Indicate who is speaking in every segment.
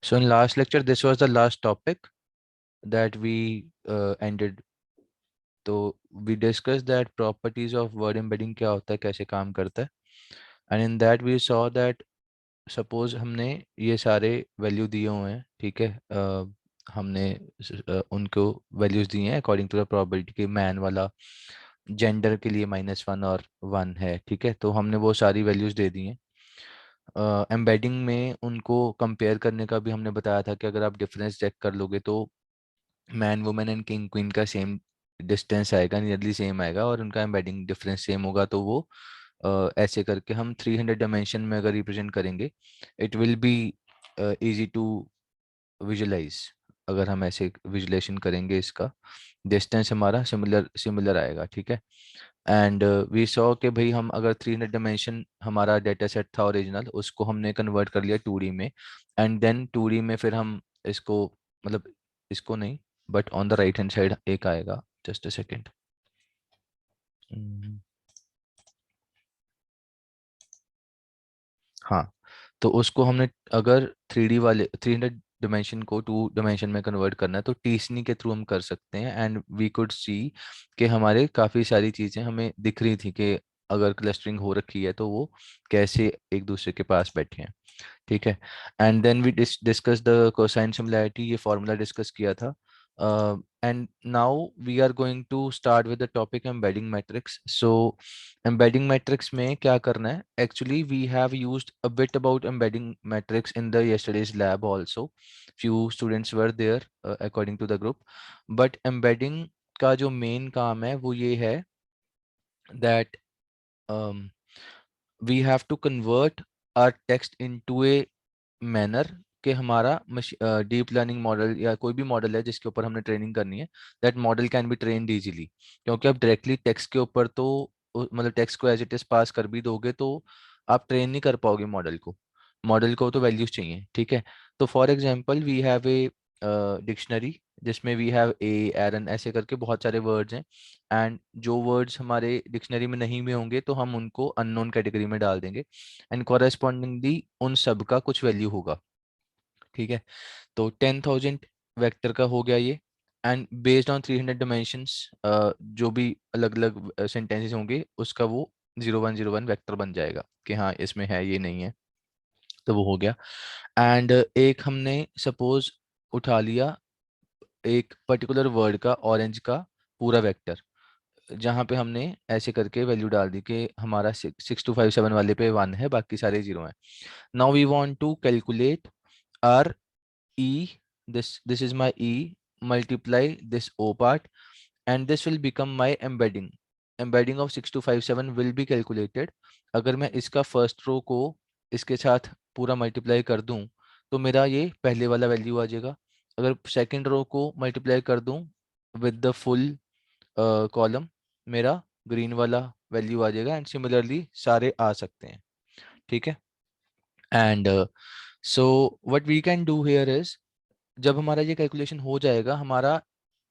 Speaker 1: So in last lecture, this was the last topic that we ended. तो we discussed that properties of word embedding क्या होता है, कैसे काम करता है, and in that we saw that suppose हमने ये सारे वैल्यू दिए हुए हैं, ठीक है, हमने उनको वैल्यूज दिए हैं अकॉर्डिंग टू द प्रोबेबिलिटी के मैन वाला जेंडर के लिए -1 और 1 है, ठीक है, तो हमने वो सारी वैल्यूज दे दी हैं। एम्बेडिंग में उनको कंपेयर करने का भी हमने बताया था कि अगर आप डिफरेंस चेक कर लोगे तो man women and king queen का सेम डिस्टेंस आएगा, नियरली सेम आएगा, और उनका एम्बेडिंग डिफरेंस सेम होगा, तो वो ऐसे करके हम 300 डायमेंशन में अगर रिप्रेजेंट करेंगे it will be easy to visualise. अगर हम ऐसे विजुलेशन करेंगे इसका डिस्टेंस हमारा सिमिलर सिमिलर आएगा, ठीक है। एंड वी सॉ कि भाई हम अगर 300 डायमेंशन हमारा डेटा सेट था ओरिजिनल, उसको हमने कन्वर्ट कर लिया 2D में, एंड देन 2D में फिर हम इसको, मतलब इसको नहीं, but on the right hand side एक आएगा, जस्ट अ सेकेंड। हाँ, तो उसको हमने अगर 3D वाले 300 डायमेंशन को 2 डायमेंशन में कन्वर्ट करना है तो टीसनी के थ्रू हम कर सकते हैं, एंड वी कुड सी कि हमारे काफ़ी सारी चीज़ें हमें दिख रही थी कि अगर क्लस्टरिंग हो रखी है तो वो कैसे एक दूसरे के पास बैठे हैं, ठीक है। And then we discuss the cosine similarity, ये फॉर्मूला डिस्कस किया था। And now we are going to start with the topic embedding matrix. So embedding matrix में क्या करना है, actually we have used a bit about embedding matrix in the yesterday's lab also, few students were there according to the group, but embedding का जो main काम है वो ये है that we have to convert our text into a manner कि हमारा deep learning model या कोई भी मॉडल है जिसके ऊपर हमने ट्रेनिंग करनी है, that model can be trained easily. क्योंकि आप डायरेक्टली टेक्स्ट के ऊपर तो मतलब टेक्स्ट को एज इट इज पास कर भी दोगे तो आप ट्रेन नहीं कर पाओगे मॉडल को। मॉडल को तो वैल्यूज चाहिए, ठीक है। तो for example we have a dictionary जिसमें वी हैव ए एरन ऐसे करके बहुत सारे वर्ड्स हैं, एंड जो वर्ड्स हमारे डिक्शनरी में नहीं भी होंगे तो हम उनको अननोन कैटेगरी में डाल देंगे, एंड कॉरेस्पॉन्डिंगली उन सब का कुछ वैल्यू होगा, ठीक है। तो 10,000 वेक्टर का हो गया ये, एंड बेस्ड ऑन 300 डायमेंशंस जो भी अलग अलग सेंटेंसेस होंगे उसका वो 0101 वेक्टर बन जाएगा कि हाँ इसमें है ये नहीं है, तो वो हो गया। एंड एक हमने सपोज उठा लिया एक पर्टिकुलर वर्ड का ऑरेंज का पूरा वेक्टर, जहाँ पे हमने ऐसे करके वैल्यू डाल दी कि हमारा 6257 वाले पे 1 है, बाकी सारे 0 है। Now we want to calculate R E, this is my E, multiply this O part, and this will become my embedding. Embedding of 6257 will be calculated. अगर मैं इसका फर्स्ट रो को इसके साथ पूरा मल्टीप्लाई कर दूं तो मेरा ये पहले वाला वैल्यू आ जाएगा। अगर सेकंड रो को मल्टीप्लाई कर दूं विद द फुल कॉलम, मेरा ग्रीन वाला वैल्यू आ जाएगा, एंड सिमिलरली सारे आ सकते हैं, ठीक है। And so what we can do here is, जब हमारा ये कैलकुलेशन हो जाएगा हमारा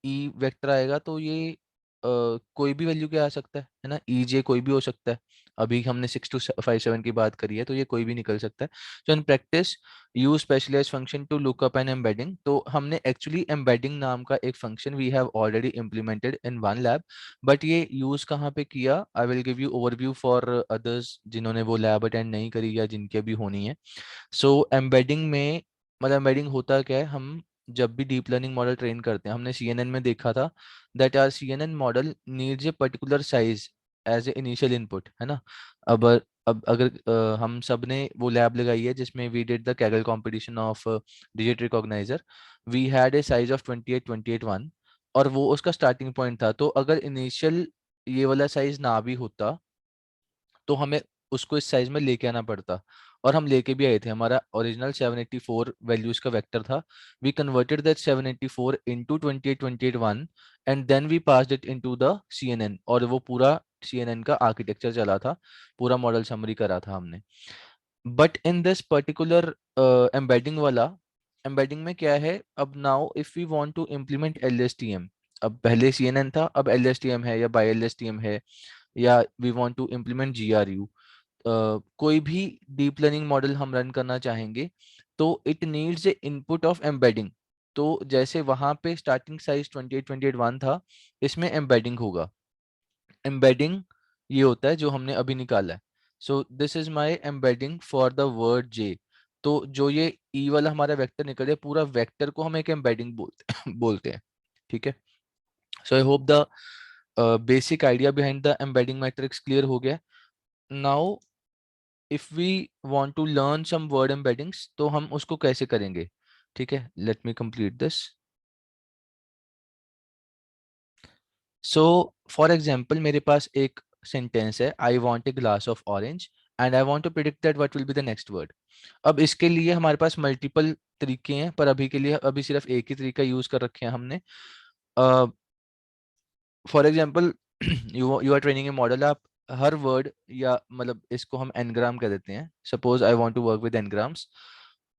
Speaker 1: ई वेक्टर आएगा तो ये कोई भी वैल्यू क्या आ सकता है ना, ई जे कोई भी हो सकता है। अभी हमने 6257 की बात करी है तो ये कोई भी निकल सकता है। So in practice use specialised function to look up an embedding, तो हमने एक्चुअली एम्बेडिंग नाम का एक function we have already implemented in one lab, but ये यूज कहाँ पे किया, I will give you overview for others जिन्होंने वो लैब अटेंड नहीं करी या जिनके भी होनी है। सो एम्बेडिंग में मतलब एम्बेडिंग होता क्या है, हम जब भी डीप लर्निंग मॉडल ट्रेन करते हैं, हमने सीएनएन में देखा था that R CNN model needs a particular size as a initial input, है ना। अब अगर हम सब ने वो लैब लगाई है जिसमें we did the Kaggle competition of digit recogniser, we had a size of 28 1 और वो उसका स्टार्टिंग पॉइंट था। तो अगर इनिशियल ये वाला साइज ना भी होता तो हमें उसको इस साइज में लेके आना पड़ता, और हम लेके भी आए थे। हमारा ओरिजिनल 784 वैल्यूज का वेक्टर था, we converted that 784 into 28 1 and then we passed it into the CNN, और वो पूरा सीएनएन का आर्किटेक्चर चला था, पूरा मॉडल समरी करा था हमने। But in this particular embedding वाला, एम्बेडिंग में क्या है, अब now if we want to implement LSTM, अब पहले सीएनएन था अब एलएसटीएम है या बाय एलएसटीएम है, या we want to implement GRU, कोई भी डीप लर्निंग मॉडल हम रन करना चाहेंगे तो it needs a input of embedding. तो जैसे वहां पे स्टार्टिंग साइज 28 था, इसमें एम्बेडिंग होगा। एम्बेडिंग ये होता है जो हमने अभी निकाला है। So this is my embedding for the word J. तो जो ये ई वाला हमारा वेक्टर निकल गया, पूरा वेक्टर को हम एक एम्बेडिंग बोलते बोलते हैं। ठीक है। So I hope the basic idea behind the embedding matrix clear हो गया। Now if we want to learn some word embeddings, तो हम उसको कैसे करेंगे? ठीक है, let me complete this. So for example, मेरे पास एक सेंटेंस है, I want a glass of orange and I want to predict that what will be the next word. अब इसके लिए हमारे पास मल्टीपल तरीके हैं, पर अभी के लिए अभी सिर्फ एक ही तरीका यूज कर रखे हैं हमने। For example, you are training a model. आप हर वर्ड, या मतलब इसको हम एनग्राम कह देते हैं। Suppose I want to work with n grams.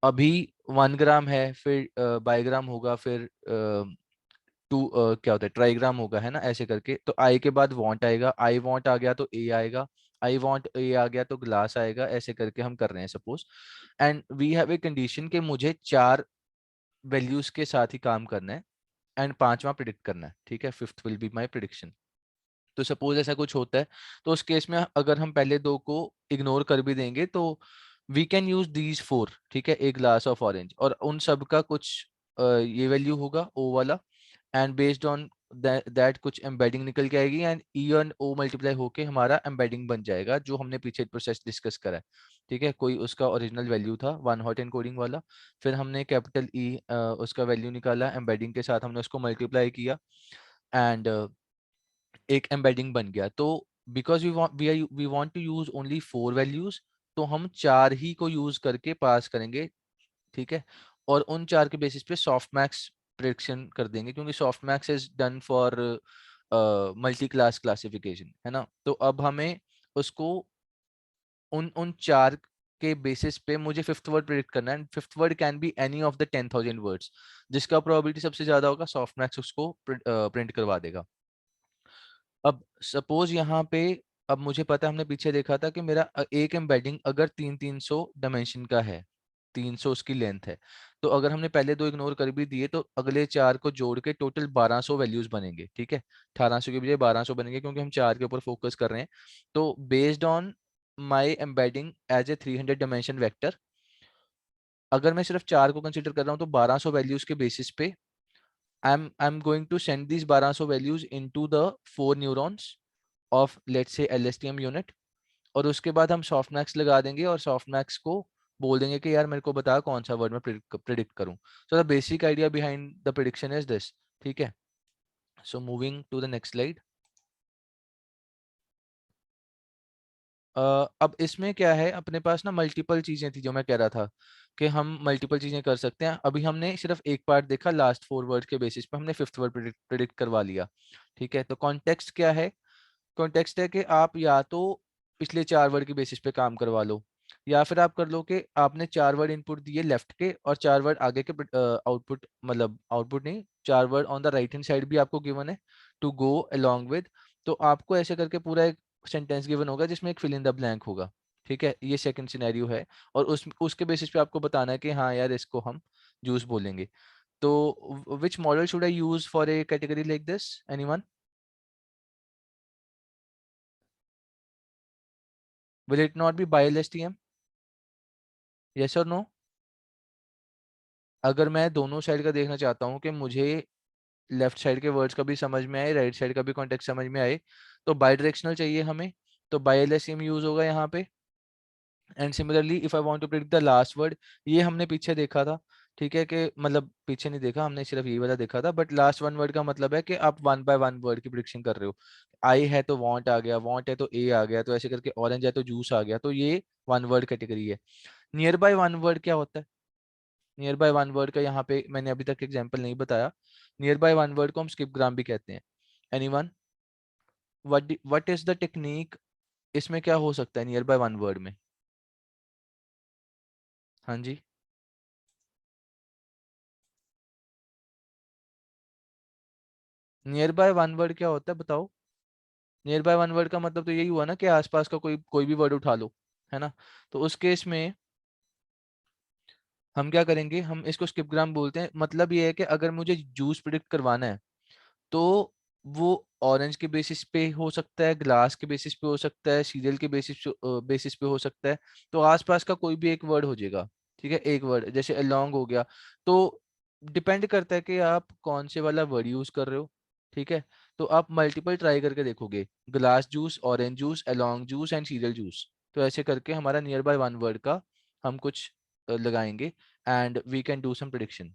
Speaker 1: अभी 1 ग्राम है, फिर बाईग्राम होगा, फिर क्या होता है, ट्राईग्राम होगा, है ना, ऐसे करके। तो आई के बाद वांट आएगा, आई वांट आ गया तो ए आएगा, आई वांट ए आ गया तो ग्लास आएगा, ऐसे करके हम कर रहे हैं suppose. And we have a condition कि मुझे 4 वैल्यूज के साथ ही काम करना है एंड पांचवा प्रिडिक्ट करना है। ठीक है, fifth will be my prediction. तो सपोज ऐसा कुछ होता है, तो उस केस में अगर हम पहले दो को इग्नोर कर भी देंगे तो वी कैन यूज दीज 4। ठीक है, एक ग्लास ऑफ ऑरेंज, और उन सब का कुछ ये वैल्यू होगा ओ वाला, एंड बेस्ड ऑन दैट कुछ एम्बेडिंग निकल के आएगी, and E and O multiply होके हमारा एम्बेडिंग बन जाएगा, जो हमने पीछे प्रोसेस डिस्कस करा है। ठीक है, कोई उसका ओरिजिनल वैल्यू था 1 हॉट एनकोडिंग वाला, फिर हमने कैपिटल ई उसका वैल्यू निकाला, एम्बेडिंग के साथ हमने उसको मल्टीप्लाई किया, एंड एक एम्बेडिंग बन गया। तो because we want to use only 4 values, तो हम 4 ही को यूज करके पास करेंगे। ठीक है, और उन 4 के बेसिस पे सॉफ्ट मैक्स प्रिडिक्शन कर देंगे, क्योंकि soft max is done for multi class classification, है ना। तो अब हमें उसको उन उन 4 के बेसिस पे मुझे फिफ्थ वर्ड प्रिडिक्ट करना है, and fifth word can be any of the 10,000 words. जिसका प्रोबेबिलिटी सबसे ज्यादा होगा, सॉफ्ट मैक्स उसको प्रिंट करवा देगा। अब सपोज यहाँ पे, अब मुझे पता है, हमने पीछे देखा था कि मेरा एक एम्बेडिंग अगर 300 डायमेंशन का है, 300 उसकी लेंथ है, तो अगर हमने पहले दो इग्नोर कर भी दिए, तो अगले 4 को जोड़ के टोटल 1200 वैल्यूज बनेंगे। ठीक है, 1800 के बजाय 1200 बनेंगे, क्योंकि हम 4 के ऊपर फोकस कर रहे हैं। तो based on my embedding as a 300 dimension vector, अगर मैं सिर्फ 4 को कंसिडर कर रहा हूँ, तो 1200 वैल्यूज के बेसिस पे I'm going to send these 1200 values into the 4 neurons of let's say LSTM unit, और उसके बाद हम सॉफ्ट मैक्स लगा देंगे, और सॉफ्ट मैक्स को बोल देंगे कि यार मेरे को बता कौन सा वर्ड मैं प्रिडिक्ट करूं। So the basic idea behind the prediction is this. ठीक है, so moving to the next slide. अब इसमें क्या है, अपने पास ना मल्टीपल चीजें थी, जो मैं कह रहा था कि हम मल्टीपल चीजें कर सकते हैं। अभी हमने सिर्फ एक पार्ट देखा, लास्ट 4 वर्ड के बेसिस पे हमने फिफ्थ वर्ड प्रिडिक्ट करवा लिया। ठीक है, तो कॉन्टेक्स्ट क्या है? कॉन्टेक्स्ट है कि आप या तो पिछले 4 वर्ड के बेसिस पे काम करवा लो, या फिर आप कर लो कि आपने 4 वर्ड इनपुट दिए लेफ्ट के, और 4 वर्ड आगे के आउटपुट, मतलब आउटपुट नहीं, 4 word on the right hand side भी आपको गिवन है टू गो अलोंग विद। तो आपको ऐसे करके पूरा एक सेंटेंस गिवन होगा, जिसमें एक फिल इन द ब्लैंक होगा। ठीक है, ये सेकंड सिनेरियो है, और उसके बेसिस पे आपको बताना है कि हाँ यार, इसको हम जूस बोलेंगे। तो which model should I use for A category like this, anyone? Will it not be BiLSTM? Yes और नो? अगर मैं दोनों साइड का देखना चाहता हूँ कि मुझे लेफ्ट साइड के वर्ड्स का भी समझ में आए, राइट साइड का भी कॉन्टेक्स्ट समझ में आए, तो बाई डायरेक्शनल चाहिए हमें, तो BiLSTM यूज होगा यहाँ पे। And similarly if I want to predict the last word, ये हमने पीछे देखा था। ठीक है, कि मतलब पीछे नहीं देखा हमने, सिर्फ ये वाला देखा था, बट लास्ट 1 वर्ड का मतलब है कि आप 1 बाय 1 वर्ड की प्रिडिक्शन कर रहे हो। आई है तो वांट आ गया, वांट है तो ए आ गया, तो ऐसे करके ऑरेंज है तो जूस आ गया, तो ये 1 वर्ड कैटेगरी है। नियर बाय 1 वर्ड क्या होता है? नियर बाय 1 वर्ड का यहाँ पे मैंने अभी तक एग्जांपल नहीं बताया। नियर बाय 1 वर्ड को हम स्किप ग्राम भी कहते हैं। Anyone, what is the technique? इसमें क्या हो सकता है नियर बाय 1 वर्ड में? हाँ जी, नियर बाय 1 वर्ड क्या होता है बताओ? नियर बाय 1 वर्ड का मतलब तो यही हुआ ना कि आसपास का कोई कोई भी वर्ड उठा लो, है ना। तो उस केस में हम क्या करेंगे, हम इसको स्किप ग्राम बोलते हैं। मतलब ये है कि अगर मुझे जूस प्रिडिक्ट करवाना है तो वो ऑरेंज के बेसिस पे हो सकता है, ग्लास के बेसिस पे हो सकता है, सीरियल के बेसिस पे हो सकता है। तो आसपास का कोई भी एक वर्ड हो जाएगा, ठीक है, एक वर्ड जैसे अलोंग हो गया। तो डिपेंड करता है कि आप कौन से वाला वर्ड यूज कर रहे हो, ठीक है। तो आप मल्टीपल ट्राई करके देखोगे, glass juice, orange juice, along juice and serial juice. तो ऐसे करके हमारा नियर बाय वन वर्ड का हम कुछ लगाएंगे and we can do some prediction.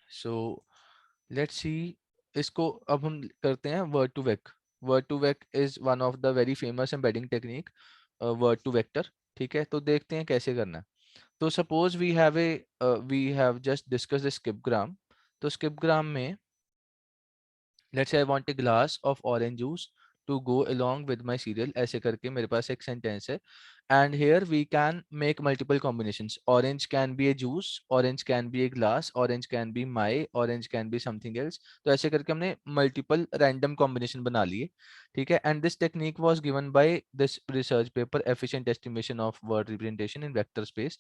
Speaker 1: So let's see, इसको अब हम करते हैं word to vec. Word to vec is one of the very famous embedding technique, word to vector. ठीक है, तो देखते हैं कैसे करना है। तो suppose we have just discussed the skip gram. तो स्किप ग्राम में let's say I want a glass of orange juice to go along with my serial, ऐसे करके मेरे पास एक सेंटेंस है। And here we can make multiple combinations, orange can be a juice, orange can be a glass, orange can be my, orange can be something else. तो ऐसे करके हमने मल्टीपल रैंडम कॉम्बिनेशन बना लिए, ठीक है। And this technique was given by this research paper, efficient estimation of word representation in vector space.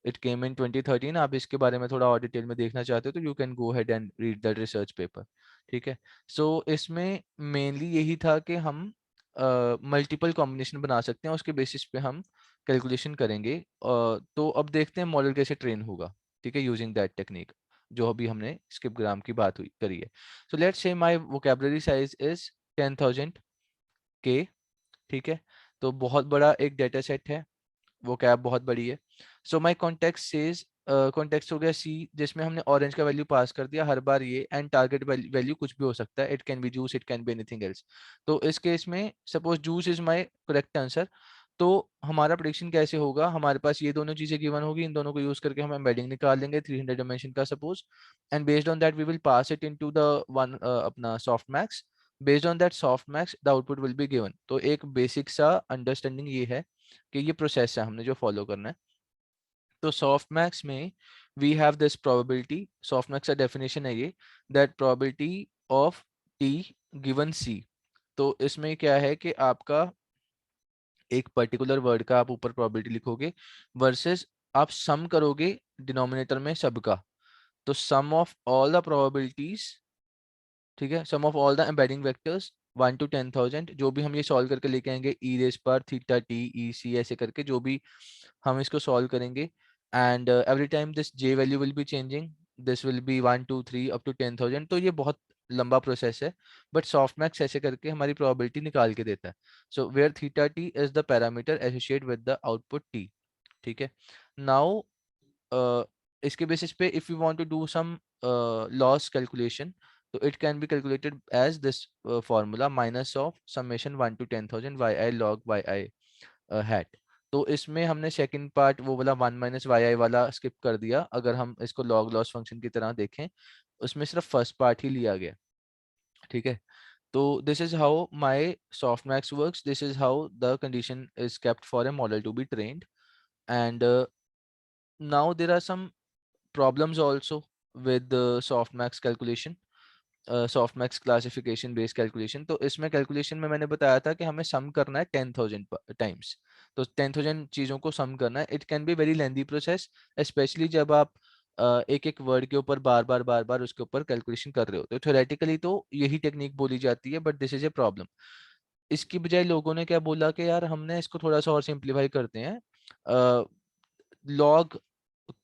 Speaker 1: It came in 2013। आप इसके बारे में थोड़ा और डिटेल में देखना चाहते हो तो you can go head and read that research paper, ठीक है। सो इसमें मेनली यही था कि हम मल्टीपल कॉम्बिनेशन बना सकते हैं, उसके बेसिस पे हम कैलकुलेशन करेंगे। तो अब देखते हैं मॉडल कैसे ट्रेन होगा, ठीक है, यूजिंग दैट टेक्निक जो अभी हमने स्किप ग्राम की बात हुई करी है। सो लेट्स से माय वोकैबुलरी साइज इज 10,000 के, ठीक है। तो बहुत बड़ा एक डेटा सेट है, वो कैप बहुत बड़ी है। So my context says, context हो गया सी, जिसमें हमने ऑरेंज का वैल्यू पास कर दिया हर बार ये, एंड टारगेट वैल्यू कुछ भी हो सकता है, it can B juice, it can be anything else. तो इस केस में suppose juice is my correct answer. तो हमारा प्रेडिक्शन कैसे होगा, हमारे पास ये दोनों चीजें गिवन होगी, इन दोनों को यूज करके हम एम्बेडिंग निकाल लेंगे 300 डायमेंशन का suppose. And based on that we will pass it into the one अपना softmax. Based on that softmax the output will be given. तो एक बेसिक सा अंडरस्टैंडिंग ये है कि ये प्रोसेस है हमने जो फॉलो करना है। तो सॉफ्ट मैक्स में we have this probability, soft max का डेफिनेशन है ये, that probability of T given C. तो इसमें क्या है कि आपका एक पर्टिकुलर वर्ड का आप ऊपर प्रोबेबिलिटी लिखोगे वर्सेस आप सम करोगे डिनोमिनेटर में सबका। तो sum of all the probabilities, ठीक है, sum of all the embedding vectors 1 to 10,000, जो भी हम ये सॉल्व करके लेके आएंगे ई रेस पर थीटा टी ई सी ऐसे करके जो भी हम इसको सॉल्व करेंगे। And every time this J value will be changing, this will be 1 2 3 up to 10,000। तो ये बहुत लंबा प्रोसेस है, बट सॉफ्टमैक्स ऐसे करके हमारी प्रोबेबिलिटी निकाल के देता है। So where theta t is the parameter associate with the output t, ठीक है। नाउ इसके बेसिस पे if you want to do some loss calculation, तो it can be calculated as this formula minus of summation 1 to 10,000 y i log y i hat. तो इसमें हमने second part वो वाला 1 माइनस वाई आई वाला skip कर दिया, अगर हम इसको लॉग लॉस फंक्शन की तरह देखें उसमें सिर्फ फर्स्ट पार्ट ही लिया गया, ठीक है। तो this is how my softmax works, this is how the condition is kept for a model to be trained. And now there are some problems also with the softmax calculation, softmax classification based calculation। तो इसमें calculation में मैंने बताया था कि हमें सम करना है 10,000 टाइम्स। तो 10,000 चीजों को सम करना है। It can be very lengthy process, specially जब आप एक एक वर्ड के ऊपर बार बार उसके ऊपर कैलकुलेशन कर रहे हो। तो थ्योरेटिकली तो यही टेक्निक बोली जाती है, but this is a problem. इसकी बजाय लोगों ने क्या बोला कि यार हमने इसको थोड़ा सा और सिंप्लीफाई करते हैं, लॉग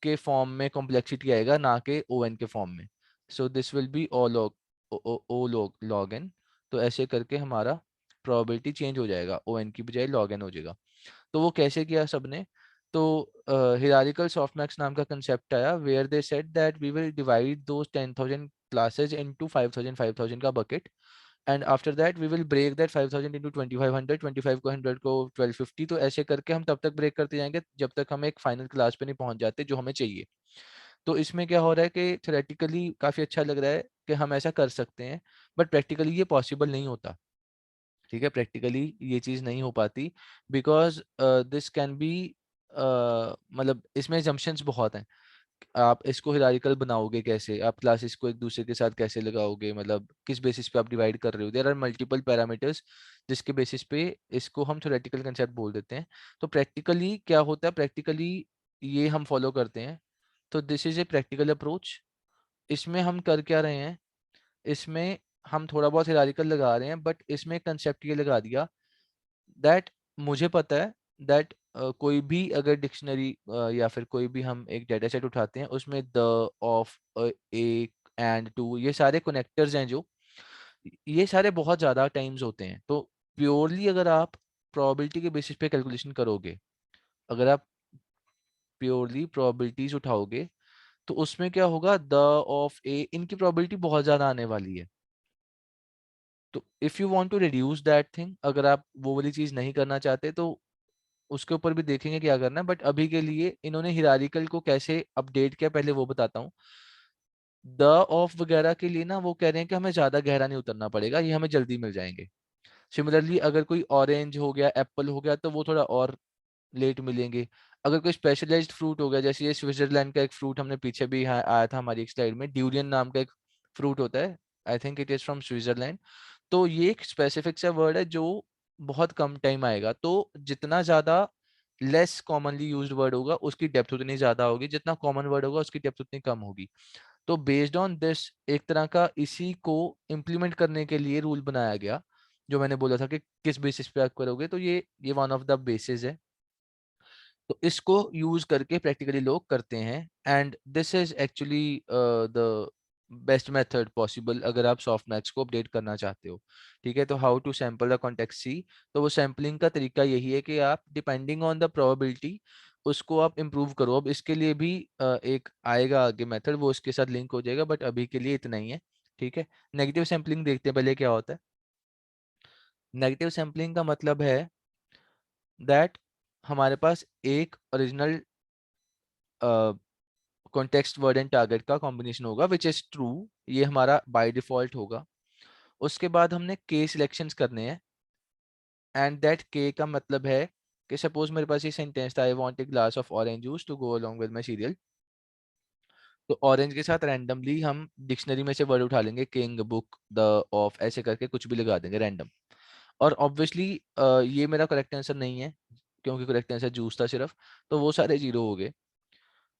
Speaker 1: के फॉर्म में कॉम्प्लेक्सिटी आएगा ना कि ओ एन के फॉर्म में। So this will be O log O log log N. तो ऐसे करके हमारा प्रोबेबिलिटी चेंज हो जाएगा, ओ एन की बजाय लॉग एन हो जाएगा। तो वो कैसे किया सबने, तो हिरारिकल सॉफ्टमैक्स नाम का कंसेप्ट आया where they said that we will divide those 10,000 classes into 5,000 5,000 का bucket. And after that we will break that 5,000 into 2,500, 25 को 100 को 1250। तो ऐसे करके हम तब तक ब्रेक करते जाएंगे जब तक हम एक फाइनल क्लास पे नहीं पहुंच जाते जो हमें चाहिए। तो इसमें क्या हो रहा है कि थ्योरेटिकली काफी अच्छा लग रहा है कि हम ऐसा कर सकते हैं, बट प्रैक्टिकली ये पॉसिबल नहीं होता, ठीक है। प्रैक्टिकली ये चीज नहीं हो पाती बिकॉज दिस कैन बी, मतलब इसमें जम्पशंस बहुत हैं। आप इसको हिरारिकल बनाओगे कैसे, आप क्लासेस को एक दूसरे के साथ कैसे लगाओगे, मतलब किस बेसिस पे आप डिवाइड कर रहे हो, देयर आर मल्टीपल पैरामीटर्स जिसके बेसिस पे इसको हम थ्योरेटिकल कंसेप्ट बोल देते हैं। तो प्रैक्टिकली क्या होता है, प्रैक्टिकली ये हम फॉलो करते हैं तो this is a practical approach. इसमें हम कर क्या रहे हैं, इसमें हम थोड़ा बहुत हिरारिकल लगा रहे हैं, बट इसमें कंसेप्ट ये लगा दिया दैट मुझे पता है दैट कोई भी अगर डिक्शनरी या फिर कोई भी हम एक डेटा सेट उठाते हैं, उसमें the, of, a, and, to, ये सारे कनेक्टर्स हैं जो, ये सारे बहुत ज़्यादा टाइम्स होते हैं। तो प्योरली अगर आप प्रोबेबिलिटी के बेसिस पे कैलकुलेशन करोगे, अगर आप प्योरली प्रोबेबिलिटीज उठाओगे, तो उसमें क्या होगा, द, ऑफ, ए, इनकी प्रोबेबिलिटी बहुत ज़्यादा आने वाली है। तो if you want to reduce that thing, अगर आप वो वाली चीज़ नहीं करना चाहते, तो उसके ऊपर भी देखेंगे क्या करना है, बट अभी के लिए इन्होंने हिरारिकल को कैसे अपडेट किया पहले वो बताता हूँ। द, ऑफ वगैरह के लिए ना वो कह रहे हैं कि हमें ज़्यादा गहरा नहीं उतरना पड़ेगा, ये हमें जल्दी मिल जाएंगे। सिमिलरली अगर कोई ऑरेंज हो गया, एप्पल हो गया, तो वो थोड़ा और लेट मिलेंगे। अगर कोई स्पेशलाइज्ड फ्रूट हो गया, जैसे ये स्विट्जरलैंड का एक फ्रूट हमने पीछे भी यहाँ आया था हमारी एक स्लाइड में, ड्यूरियन नाम का एक फ्रूट होता है, I think it is from Switzerland. तो ये एक स्पेसिफिक सा वर्ड है जो बहुत कम टाइम आएगा। तो जितना ज़्यादा लेस कॉमनली यूज्ड वर्ड होगा, उसकी डेप्थ उतनी ज़्यादा होगी, जितना कॉमन वर्ड होगा उसकी डेप्थ उतनी कम होगी। तो बेस्ड ऑन दिस एक तरह का इसी को इम्प्लीमेंट करने के लिए रूल बनाया गया, जो मैंने बोला था कि किस बेसिस पे आप करोगे, तो ये वन ऑफ द बेसिस है। तो इसको यूज करके प्रैक्टिकली लोग करते हैं, and this is actually the best method possible अगर आप सॉफ्ट मैक्स को अपडेट करना चाहते हो। ठीक है, तो how to sample the context c, तो वो सैम्पलिंग का तरीका यही है कि आप डिपेंडिंग ऑन द प्रोबेबिलिटी उसको आप इम्प्रूव करो। अब इसके लिए भी एक आएगा आगे मेथड, वो इसके साथ लिंक हो जाएगा, बट अभी के लिए इतना ही है। ठीक है, नेगेटिव सैम्पलिंग देखते हैं पहले क्या होता है। नेगेटिव सैम्पलिंग का मतलब है दैट हमारे पास एक original context word and target का कॉम्बिनेशन होगा विच इज ट्रू, ये हमारा बाय डिफॉल्ट होगा। उसके बाद हमने के सिलेक्शंस करने हैं, एंड दैट के का मतलब है कि सपोज मेरे पास ये सेंटेंस था, I want a glass of orange juice to go along with my cereal. तो ऑरेंज के साथ रैंडमली हम डिक्शनरी में से वर्ड उठा लेंगे, किंग, बुक, द, ऑफ, ऐसे करके कुछ भी लगा देंगे रैंडम। और ऑब्वियसली ये मेरा करेक्ट आंसर नहीं है, क्योंकि करेक्ट आंसर जूस था सिर्फ, तो वो सारे जीरो हो गए।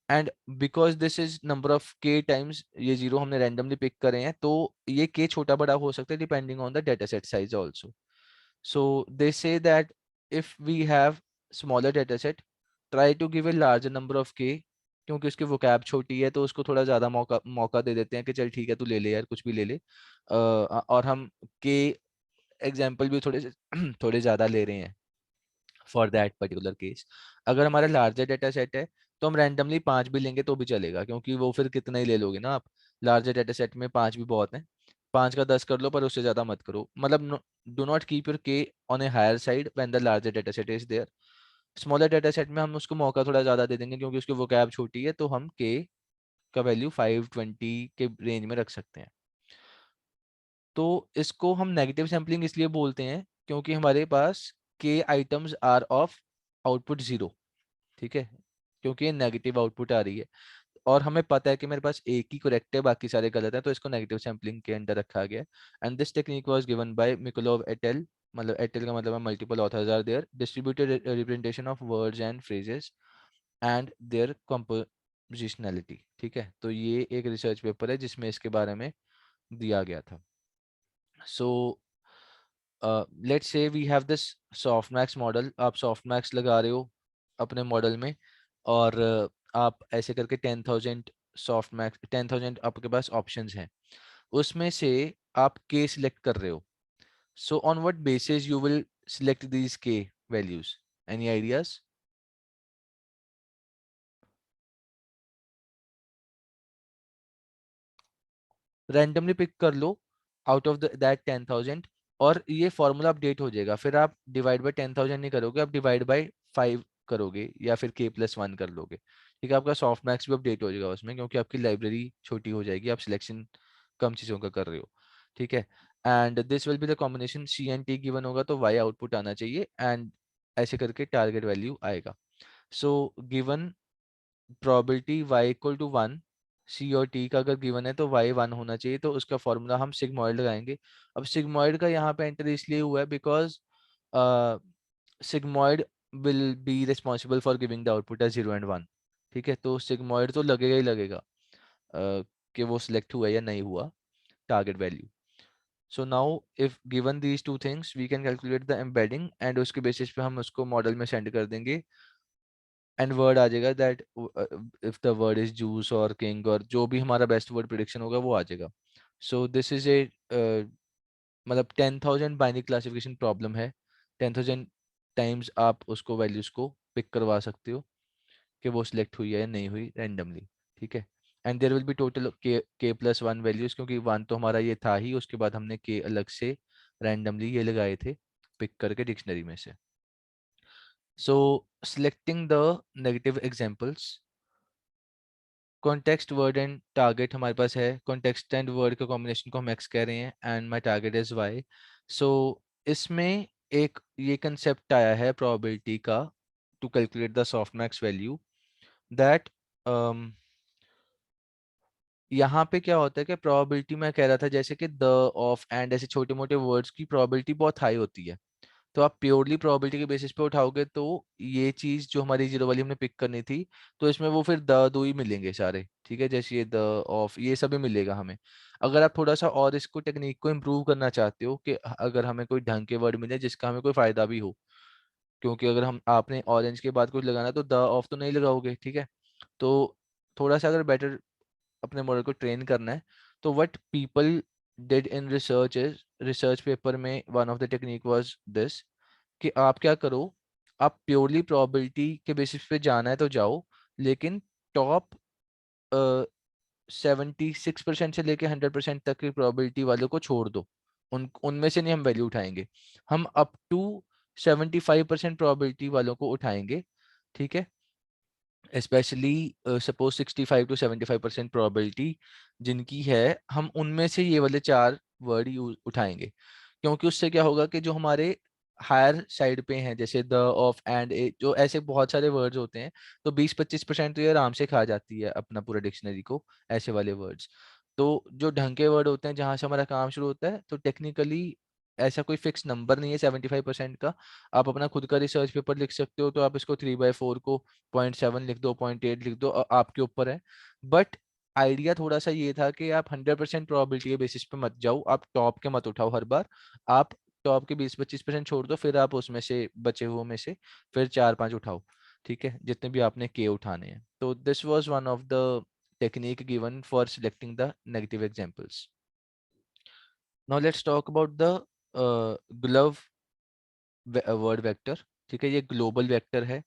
Speaker 1: And because this is number of के टाइम्स ये जीरो हमने रैंडमली पिक करे हैं, तो ये के छोटा बड़ा हो सकता है depending on the data set size also. So they say that if we have smaller data set, try to give a larger number of K, क्योंकि उसकी वोकैब छोटी है तो उसको थोड़ा ज़्यादा मौका मौका दे देते हैं कि चल ठीक है तू ले ले यार, कुछ भी ले ले। और हम के एग्जाम्पल भी थोड़े थोड़े ज़्यादा ले रहे हैं फॉर दैट पर्टिकुलर केस। अगर हमारा लार्जर डेटा सेट है, तो हम रैंडमली 5 भी लेंगे तो भी चलेगा, क्योंकि वो फिर कितना ही ले लोगे ना आप। लार्जर डेटा सेट में 5 भी बहुत है, 5 का 10 कर लो, पर उससे ज़्यादा मत करो। मतलब do not keep your K on a higher side when the larger data set is there. Smaller data set में हम उसको मौका थोड़ा ज़्यादा दे देंगे, क्योंकि उसकी वोकैब छोटी है, तो हम के का वैल्यू 520 के रेंज में रख सकते हैं। तो इसको हम नेगेटिव सैम्पलिंग इसलिए बोलते हैं क्योंकि हमारे पास के आइटम्स आर ऑफ आउटपुट 0। ठीक है, क्योंकि ये नेगेटिव आउटपुट आ रही है, और हमें पता है कि मेरे पास एक ही करेक्ट है, बाकी सारे गलत है, तो इसको नेगेटिव सैम्पलिंग के अंदर रखा गया है। And this technique was given by Mikolov et al, मतलब एट एल का मतलब है multiple authors are there, distributed representation of words and phrases and their compositionality. ठीक है, तो ये एक रिसर्च पेपर है जिसमें इसके बारे में दिया गया था। So let's say we have this softmax model, आप सॉफ्टमैक्स लगा रहे हो अपने मॉडल में, और आप ऐसे करके 10,000 सॉफ्टमैक्स, 10,000 आपके पास ऑप्शंस हैं, उसमें से आप के सिलेक्ट कर रहे हो। So on what basis you will select these k values, any ideas? Randomly pick कर लो आउट ऑफ दैट 10,000, और ये फॉर्मूला अपडेट हो जाएगा। फिर आप डिवाइड बाय 10,000 नहीं करोगे, आप डिवाइड बाय 5 करोगे, या फिर k+1 कर लोगे। ठीक है, आपका सॉफ्ट मैक्स भी अपडेट हो जाएगा उसमें, क्योंकि आपकी लाइब्रेरी छोटी हो जाएगी, आप सिलेक्शन कम चीज़ों का कर रहे हो। ठीक है, and this will be the combination C and T given होगा, तो वाई आउटपुट आना चाहिए, एंड ऐसे करके टारगेट वैल्यू आएगा। So given probability y equal to 1, C और टी का अगर गिवन है तो y 1 होना चाहिए, तो उसका फॉर्मूला हम सिग्मॉइड लगाएंगे। अब सिग्मॉइड का यहाँ पे एंटर इसलिए हुआ है because sigmoid will be responsible for giving the output as 0 and 1। ठीक है, तो सिग्मॉइड तो लगेगा ही लगेगा कि वो सिलेक्ट हुआ या नहीं हुआ target value. So now if given these two things we can calculate the embedding, and उसके बेसिस पे हम उसको मॉडल में सेंड कर देंगे, एंड वर्ड आ जाएगा that if the word is juice और किंग, और जो भी हमारा बेस्ट वर्ड प्रिडिक्शन होगा वो आ जाएगा। सो दिस इज ए मतलब 10,000 बाइनरी क्लासिफिकेशन प्रॉब्लम है। 10,000 टाइम्स आप उसको वैल्यूज को पिक करवा सकते हो कि वो सिलेक्ट हुई है या नहीं हुई रैंडमली। ठीक है, and there will be total K plus one values, क्योंकि वन तो हमारा ये था ही, उसके बाद हमने के अलग से रैंडमली ये लगाए थे पिक करके डिक्शनरी में से। So selecting the negative examples, context word and target हमारे पास है। कॉन्टेक्स्ट एंड वर्ड के कॉम्बिनेशन को हम एक्स कह रहे हैं and my target is y. सो इसमें एक ये कंसेप्ट आया है प्रोबेबिलिटी का, to calculate the softmax value, that यहाँ पे क्या होता है कि प्रोबेबिलिटी मैं कह रहा था जैसे कि द, ऑफ, एंड ऐसे छोटे मोटे वर्ड्स की प्रोबेबिलिटी बहुत हाई होती है। तो आप प्योरली प्रोबेबिलिटी के बेसिस पे उठाओगे तो ये चीज जो हमारी जीरो वाली हमने पिक करनी थी, तो इसमें वो फिर द दो ही मिलेंगे सारे। ठीक है, जैसे ये द, ऑफ, ये सब भी मिलेगा हमें। अगर आप थोड़ा सा और इसको टेक्निक को इम्प्रूव करना चाहते हो कि अगर हमें कोई ढंग के वर्ड मिले जिसका हमें कोई फायदा भी हो, क्योंकि अगर हम आपने ऑरेंज के बाद कुछ लगाना है तो द, ऑफ तो नहीं लगाओगे। ठीक है, तो थोड़ा सा अगर बेटर अपने मॉडल को ट्रेन करना है, तो what people did in research is, research paper में one of the technique was this, कि आप क्या करो, आप प्योरली प्रोबेबिलिटी के बेसिस पे जाना है तो जाओ, लेकिन टॉप 76% से लेके 100% तक की प्रोबेबिलिटी वालों को छोड़ दो। उनमें से नहीं हम वैल्यू उठाएंगे, हम अप टू 75% प्रोबेबिलिटी वालों को उठाएंगे। ठीक है, स्पेशली सपोज 65 to 75% प्रोबेबिलिटी जिनकी है, हम उनमें से ये वाले चार वर्ड यूज उठाएंगे। क्योंकि उससे क्या होगा कि जो हमारे हायर साइड पे हैं, जैसे द, ऑफ, एंड, ए, जो ऐसे बहुत सारे वर्ड्स होते हैं, तो 20-25% तो ये आराम से खा जाती है अपना पूरा डिक्शनरी को, ऐसे वाले वर्ड्स। तो जो ढंग के वर्ड होते हैं जहाँ से हमारा काम शुरू होता है, तो टेक्निकली ऐसा कोई फिक्स नंबर नहीं है 75% का। आप अपना खुद का रिसर्च पेपर लिख सकते हो, तो आप इसको 3/4 को 0.7 लिख दो, 0.8 लिख दो, आपके ऊपर है। बट आइडिया थोड़ा सा ये था कि आप 100% प्रोबेबिलिटी के बेसिस पे मत जाओ, आप टॉप के मत उठाओ हर बार। आप टॉप के 20-25% छोड़ दो, फिर आप उसमें से बचे हुए में से फिर 4-5 उठाओ। ठीक है, जितने भी आपने के उठाने हैं। तो this was one of the technique given for selecting the negative examples. Now let's talk about the glove word vector. ठीक है, ये ग्लोबल वेक्टर है,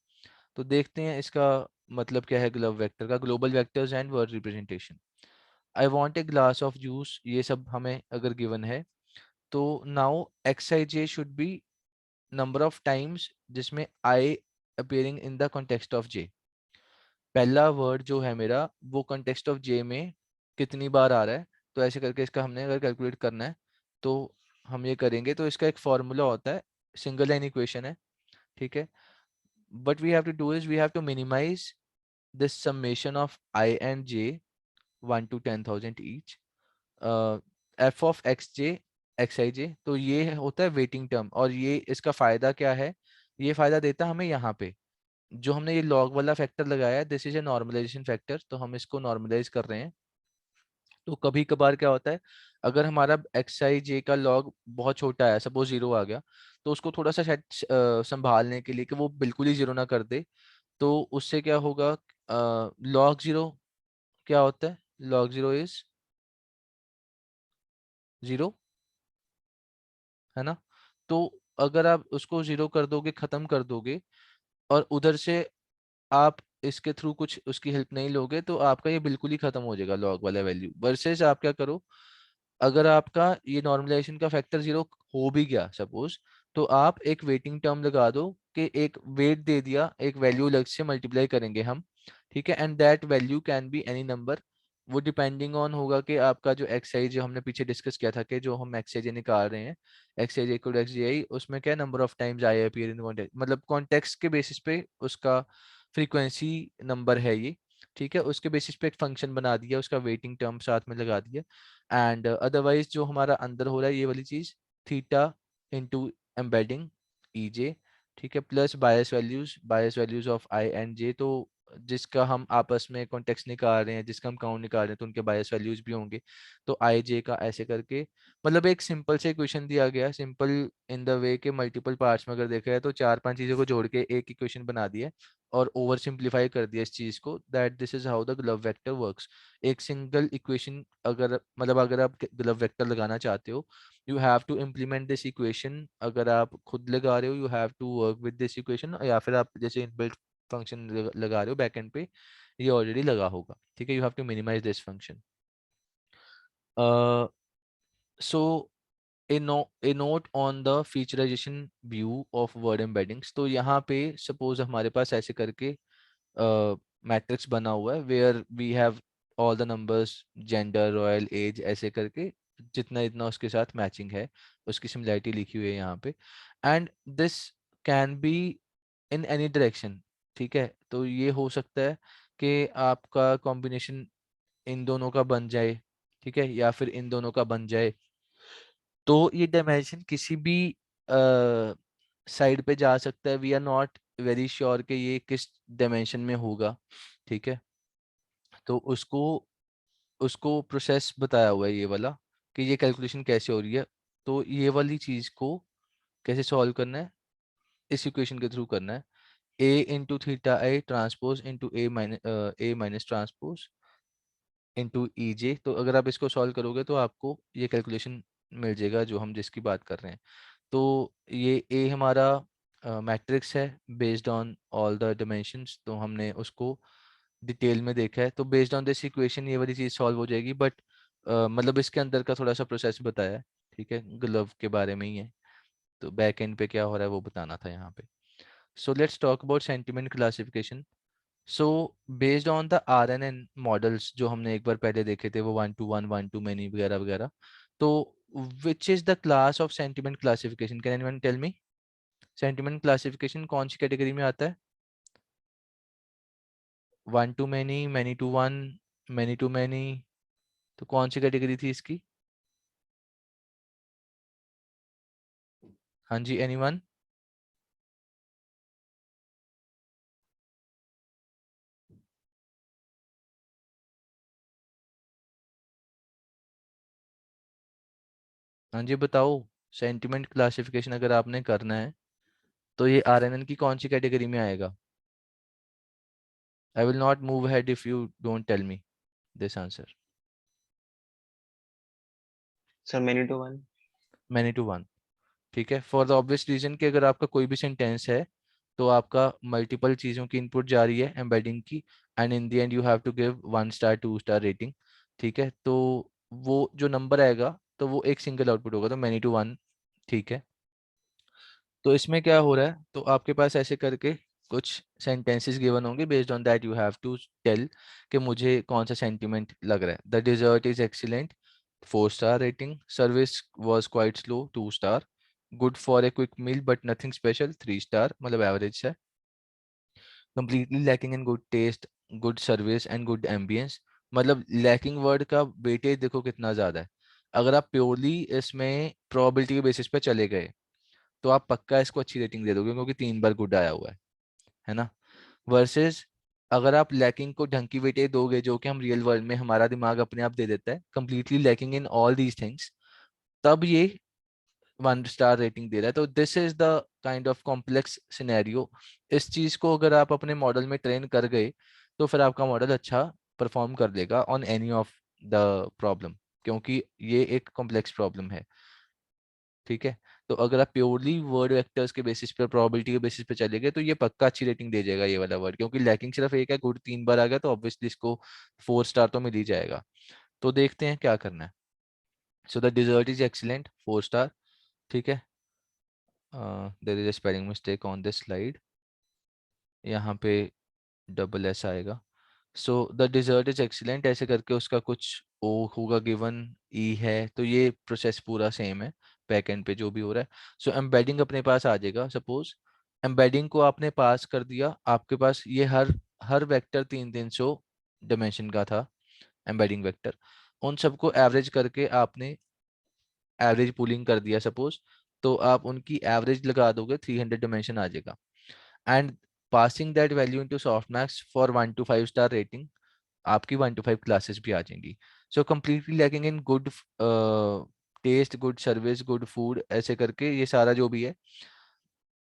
Speaker 1: तो देखते हैं इसका मतलब क्या है ग्लव वेक्टर का। Global vectors and word representation, I want a glass of juice, ये सब हमें अगर गिवन है, तो now x i j should be number of times जिसमें i appearing in the context of j. पहला वर्ड जो है मेरा वो कॉन्टेक्स्ट ऑफ जे में कितनी बार आ रहा है, तो ऐसे करके इसका हमने अगर कैलकुलेट करना है तो हम ये करेंगे। तो इसका एक फॉर्मूला होता है, सिंगल लाइन इक्वेशन है। ठीक है, what we have to do is we have to minimize this summation of I and j 1 to 10,000 each, f of xj xij। तो ये होता है वेटिंग टर्म, और ये इसका फायदा क्या है, ये फायदा देता है हमें यहाँ पे जो हमने ये लॉग वाला फैक्टर लगाया है, this is a normalization factor, तो हम इसको नॉर्मलाइज कर रहे हैं। तो कभी कभार क्या होता है, अगर हमारा एक्स आई जे का लॉग बहुत छोटा है, सपोज 0 आ गया, तो उसको थोड़ा सा शायद संभालने के लिए कि वो बिल्कुल ही 0 ना कर दे, तो उससे क्या होगा, लॉग 0 क्या होता है, लॉग 0 इज 0, है ना। तो अगर आप उसको 0 कर दोगे, खत्म कर दोगे, और उधर से आप इसके थ्रू कुछ उसकी हेल्प नहीं लोगे, तो आपका ये बिल्कुल ही खत्म हो जाएगा लॉग वाला वैल्यू। वर्सेस आप क्या करो, अगर आपका ये नॉर्मलाइजेशन का फैक्टर 0 हो भी गया सपोज, तो आप एक वेटिंग टर्म लगा दो कि एक वेट दे दिया, एक वैल्यू अलग से मल्टीप्लाई करेंगे हम। ठीक है, and that value can be any number. वो डिपेंडिंग ऑन होगा कि आपका जो एक्स आई जो हमने पीछे डिस्कस किया था कि जो हम एक्स आई जे निकाल रहे हैं, x i J equal x जी आई, उसमें क्या number of times I appear in context, मतलब कॉन्टेक्स्ट के बेसिस पे उसका फ्रीक्वेंसी नंबर है ये। ठीक है, उसके बेसिस पे एक फंक्शन बना दिया, उसका वेटिंग टर्म साथ में लगा दिया। एंड अदरवाइज जो हमारा अंदर हो रहा है ये वाली चीज, theta into embedding e j. ठीक है, plus bias values of i and j. तो जिसका हम आपस में कॉन्टेक्स्ट निकाल रहे हैं, जिसका हम काउंट निकाल रहे हैं, तो उनके बायस वैल्यूज भी होंगे। तो आई जे का ऐसे करके, मतलब एक सिंपल से इक्वेशन दिया गया, सिंपल इन द वे के मल्टीपल पार्ट्स में अगर देखा है तो 4-5 चीज़ों को जोड़ के एक इक्वेशन बना दिया है और ओवर सिंप्लीफाई कर दिया इस चीज़ को, that this is how the GloVe vector works. एक सिंगल इक्वेशन, अगर मतलब अगर आप ग्लव वेक्टर लगाना चाहते हो, you have to implement this equation. अगर आप खुद लगा रहे हो, you have to work with this equation, या फिर आप जैसे इनबिल्ट फंक्शन लगा रहे हो बैकएंड पे, ये ऑलरेडी लगा होगा, ठीक है। You have to minimize this function. So a note on the featureization view of word embeddings। तो यहाँ पे सपोज हमारे पास ऐसे करके मैट्रिक्स बना हुआ है, where we have all the numbers, gender, royal, age, ऐसे करके जितना जितना उसके साथ मैचिंग है उसकी सिमिलैरिटी लिखी हुई है यहाँ पे। And this can be in any direction, ठीक है। तो ये हो सकता है कि आपका कॉम्बिनेशन इन दोनों का बन जाए, ठीक है, या फिर इन दोनों का बन जाए। तो ये डायमेंशन किसी भी साइड पे जा सकता है। We are not very sure कि ये किस डायमेंशन में होगा, ठीक है। तो उसको उसको प्रोसेस बताया हुआ है ये वाला, कि ये कैलकुलेशन कैसे हो रही है। तो ये वाली चीज को कैसे सॉल्व करना है, इस इक्वेशन के थ्रू करना है। ए इंटू थीटा आई ट्रांसपोज इंटू ए माइनस ट्रांसपोज इंटू ई जे। तो अगर आप इसको सॉल्व करोगे तो आपको ये कैलकुलेशन मिल जाएगा जो हम जिसकी बात कर रहे हैं। तो ये ए हमारा मैट्रिक्स है based on all the dimensions, तो हमने उसको डिटेल में देखा है। तो बेस्ड ऑन दिस इक्वेशन ये वाली चीज़ सॉल्व हो जाएगी, बट मतलब इसके अंदर का थोड़ा सा प्रोसेस बताया है, ठीक है, ग्लव के बारे में ही है। तो बैक एंड पे क्या हो रहा है वो बताना था यहाँ पे। So let's talk about sentiment classification. So based on the RNN models जो हमने एक बार पहले देखे थे, वो 1 to 1, 1 to many वगैरह वगैरह, तो which is the class of sentiment classification? Can anyone tell me? Sentiment classification कौन सी कैटेगरी में आता है? 1 to many, many to 1, many to many, तो कौन सी कैटेगरी थी इसकी? हाँ जी, एनीवन? हाँ जी बताओ। सेंटिमेंट क्लासिफिकेशन अगर आपने करना है तो ये RNN की कौन सी कैटेगरी में आएगा? I will not move head if you don't tell me this answer.
Speaker 2: Sir many to 1।
Speaker 1: many to 1, ठीक है, फॉर द ऑब्वियस रीजन कि अगर आपका कोई भी सेंटेंस है तो आपका मल्टीपल चीज़ों की इनपुट जा रही है एम्बेडिंग की, and in the end you have to give 1 star 2 star rating, ठीक है। तो वो जो नंबर आएगा तो वो एक सिंगल आउटपुट होगा, तो many to 1, ठीक है। तो इसमें क्या हो रहा है, तो आपके पास ऐसे करके कुछ सेंटेंसेस गिवन होंगे, based on that you have to tell कि मुझे कौन सा सेंटिमेंट लग रहा है। The dessert is excellent, 4 star rating. Service was quite slow, 2 star. Good for a quick meal but nothing special, 3 star, मतलब एवरेज है। Completely lacking in good taste, good service and good ambience, मतलब lacking word का weightage देखो कितना ज्यादा है। अगर आप प्योरली इसमें प्रोबेबिलिटी के बेसिस पे चले गए तो आप पक्का इसको अच्छी रेटिंग दे दोगे, क्योंकि 3 बार गुड आया हुआ है ना। वर्सेस अगर आप लैकिंग को ढंग की वेटेज दोगे, जो कि हम रियल वर्ल्ड में हमारा दिमाग अपने आप दे देता है, completely lacking in all these things, तब ये 1 स्टार रेटिंग दे रहा है। तो this is the kind of complex scenario. इस चीज को अगर आप अपने मॉडल में ट्रेन कर गए तो फिर आपका मॉडल अच्छा परफॉर्म कर लेगा on any of the problem, क्योंकि ये एक कॉम्प्लेक्स प्रॉब्लम है, ठीक है। तो अगर आप प्योरली वर्ड वेक्टर्स के बेसिस पे, प्रोबेबिलिटी के बेसिस पे चले गए, तो ये पक्का अच्छी रेटिंग दे जाएगा ये वाला वर्ड, क्योंकि लैकिंग सिर्फ एक है, गुड 3 बार आ गया, तो ऑब्वियसली इसको 4 स्टार तो मिल ही जाएगा। तो देखते हैं क्या करना है। So the dessert is excellent, 4 star, ठीक है। There is a spelling mistake on this slide, यहाँ पे डबल एस आएगा। So the dessert is excellent, ऐसे करके उसका कुछ ओ होगा गिवन, ई है, तो ये प्रोसेस पूरा सेम है बैक एंड पे जो भी हो रहा है। सो एम्बेडिंग अपने पास आ जाएगा। सपोज एम्बेडिंग को आपने पास कर दिया, आपके पास ये हर हर वेक्टर 3-300 डायमेंशन का था एम्बेडिंग वेक्टर, उन सबको एवरेज करके आपने एवरेज पुलिंग कर दिया सपोज, तो आप उनकी एवरेज लगा दोगे, 300 डायमेंशन आ जाएगा। And passing that value into softmax for 1 to 5 star rating, आपकी 1 to 5 क्लासेस भी आ जाएंगी. So completely lacking in good taste, good service, good food, ऐसे करके ये सारा जो भी है.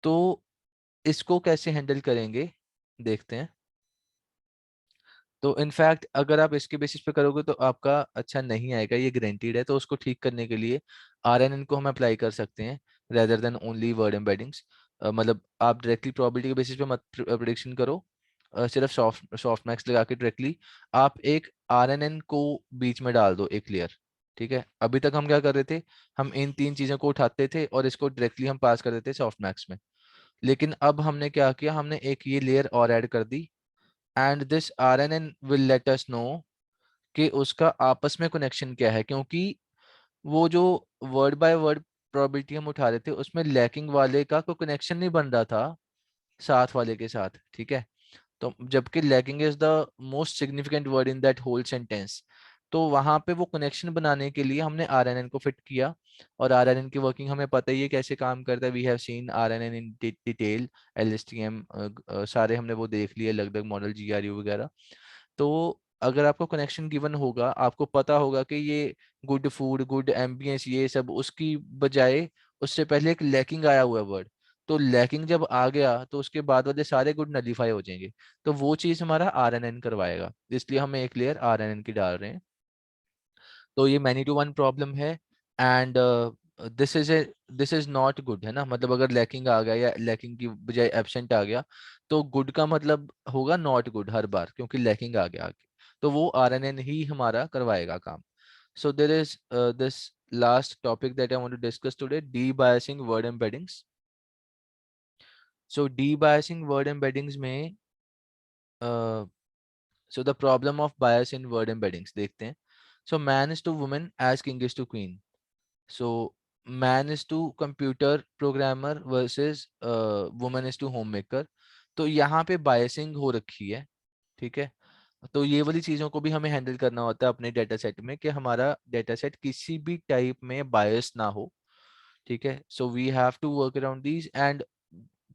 Speaker 1: तो इसको कैसे हैंडल करेंगे देखते हैं. तो इनफैक्ट अगर आप इसके बेसिस पे करोगे तो आपका अच्छा नहीं आएगा, ये गारंटीड है. तो उसको ठीक करने के लिए RNN को हम अप्लाई कर सकते हैं rather than only word embeddings. मतलब आप डायरेक्टली प्रोबेबिलिटी के बेसिस पे मत प्रिडिक्शन करो, सिर्फ सॉफ्ट मैक्स लगा के डायरेक्टली आप एक RNN को बीच में डाल दो, एक लेयर. ठीक है, अभी तक हम क्या कर रहे थे, हम इन तीन चीज़ों को उठाते थे और इसको डायरेक्टली हम पास कर देते सॉफ्ट मैक्स में. लेकिन अब हमने क्या किया, हमने एक ये लेयर और ऐड कर दी. And this RNN will let us know कि उसका आपस में कनेक्शन क्या है, क्योंकि वो जो वर्ड बाय वर्ड प्रोबेबिलिटी हम उठा रहे थे उसमें लैकिंग वाले का कोई कनेक्शन नहीं बन रहा था साथ वाले के साथ. ठीक है, तो जबकि lacking is the most significant word in that whole sentence. तो वहां पे वो कनेक्शन बनाने के लिए हमने RNN को फिट किया. और RNN की वर्किंग हमें पता ही है कैसे काम करता है. We have seen RNN in detail, LSTM सारे हमने वो देख लिए, अलग अलग मॉडल, GRU वगैरह. तो अगर आपको कनेक्शन गिवन होगा, आपको पता होगा कि ये गुड फूड, गुड एम्बियंस, ये सब, उसकी बजाय उससे पहले एक लैकिंग आया हुआ है वर्ड. तो लैकिंग जब आ गया तो उसके बाद वाले सारे गुड नलीफाई हो जाएंगे. तो वो चीज हमारा RNN करवाएगा, इसलिए हम एक लेयर RNN की डाल रहे हैं. तो ये मैनी टू वन प्रॉब्लम है. And this is not good, है ना. मतलब अगर लैकिंग आ गया या लैकिंग की बजाय एब्सेंट आ गया तो गुड का मतलब होगा नॉट गुड हर बार, क्योंकि लैकिंग आ गया आगे. तो वो RNN ही हमारा करवाएगा काम. So there is this last topic that I want to discuss today, debiasing word embeddings. So debiasing word embeddings में so the problem of bias in word embeddings देखते हैं. So man is to women as king is to queen. So man is to computer programmer versus woman is to homemaker. तो यहाँ पे biasing हो रखी है. ठीक है, तो ये वाली चीज़ों को भी हमें हैंडल करना होता है अपने डेटा सेट में कि हमारा डेटा सेट किसी भी टाइप में बायस ना हो. ठीक है, so we have to work around these. And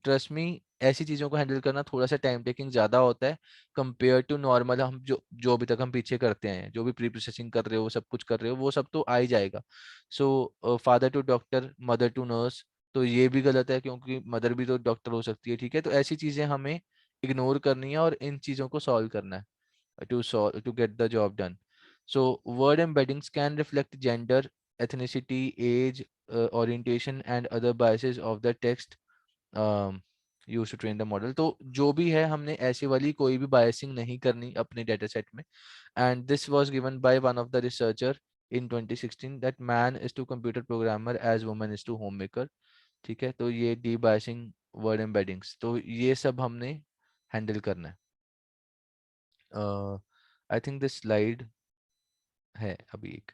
Speaker 1: trust me, ऐसी चीज़ों को हैंडल करना थोड़ा सा टाइम टेकिंग ज़्यादा होता है कंपेयर टू नॉर्मल. हम जो जो अभी तक हम पीछे करते हैं, जो भी प्री प्रोसेसिंग कर रहे हो, सब कुछ कर रहे हो, वो सब तो आ ही जाएगा. So father to doctor, mother to nurse, तो ये भी गलत है क्योंकि मदर भी तो डॉक्टर हो सकती है. ठीक है, तो ऐसी चीज़ें हमें इग्नोर करनी है और इन चीज़ों को सॉल्व करना है to get the job done. So word embeddings can reflect gender, ethnicity, age, orientation, and other biases of the text used to train the model. तो जो भी है, हमने ऐसी वाली कोई भी biasing नहीं करनी अपने data set में. And this was given by one of the researcher in 2016 that man is to computer programmer as woman is to homemaker. ठीक है, तो ये debiasing word embeddings, तो ये सब हमने हैंडल करना है. आई थिंक दिस स्लाइड है अभी एक.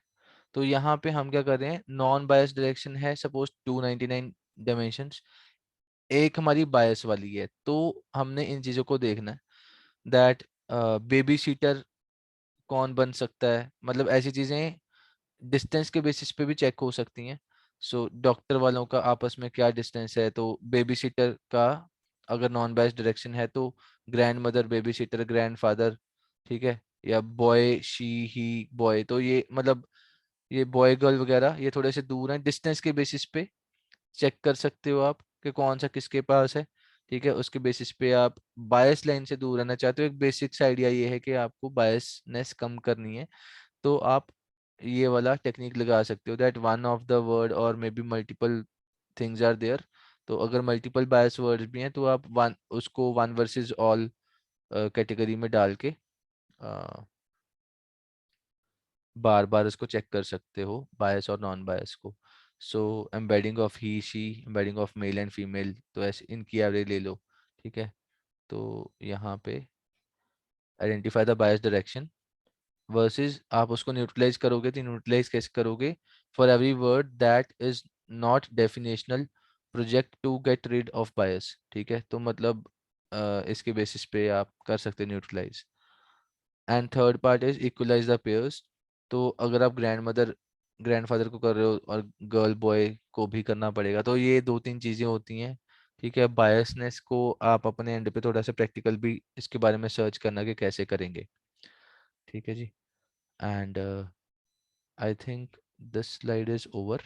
Speaker 1: तो यहाँ पे हम क्या कर रहे हैं, नॉन बायस डायरेक्शन है सपोज 299 डायमेंशंस, एक हमारी बायस वाली है. तो हमने इन चीज़ों को देखना है दैट बेबी सीटर कौन बन सकता है. मतलब ऐसी चीज़ें डिस्टेंस के बेसिस पे भी चेक हो सकती हैं. सो डॉक्टर वालों का आपस में क्या डिस्टेंस है, तो बेबी सीटर का अगर नॉन बायस डायरेक्शन है तो grand mother baby seater, grand father. ठीक है, या बॉय शी ही बॉय, तो ये मतलब ये बॉय गर्ल वगैरह ये थोड़े से दूर हैं. डिस्टेंस के बेसिस पे चेक कर सकते हो आप कि कौन सा किसके पास है. ठीक है, उसके बेसिस पे आप बायस लाइन से दूर रहना चाहते हो. एक बेसिक्स आइडिया ये है कि आपको बायसनेस कम करनी है, तो आप ये वाला टेक्निक लगा सकते हो that one of the word और may be multiple things are there. तो अगर मल्टीपल बायस वर्ड्स भी हैं तो आप वन उसको वन वर्सेस ऑल कैटेगरी में डाल के बार बार इसको चेक कर सकते हो, बायस और नॉन बायस को. So embedding of he she, embedding of male and female, तो ऐसे इनकी एवरेज ले लो. ठीक है, तो यहाँ पे identify the bias direction versus आप उसको न्यूट्रलाइज करोगे. तो न्यूट्रलाइज कैसे करोगे, for every word that is not definitional, project to get rid of bias. ठीक है, तो मतलब इसके बेसिस पे आप कर सकते हो neutralize. And third part is equalize the pairs. तो अगर आप ग्रैंड मदर ग्रैंड फादर को कर रहे हो और गर्ल बॉय को भी करना पड़ेगा, तो ये दो तीन चीज़ें होती हैं ठीक है, बायसनेस को आप अपने एंड पे थोड़ा सा प्रैक्टिकल भी इसके बारे में सर्च करना कि कैसे करेंगे। ठीक है जी। And I think this slide is over.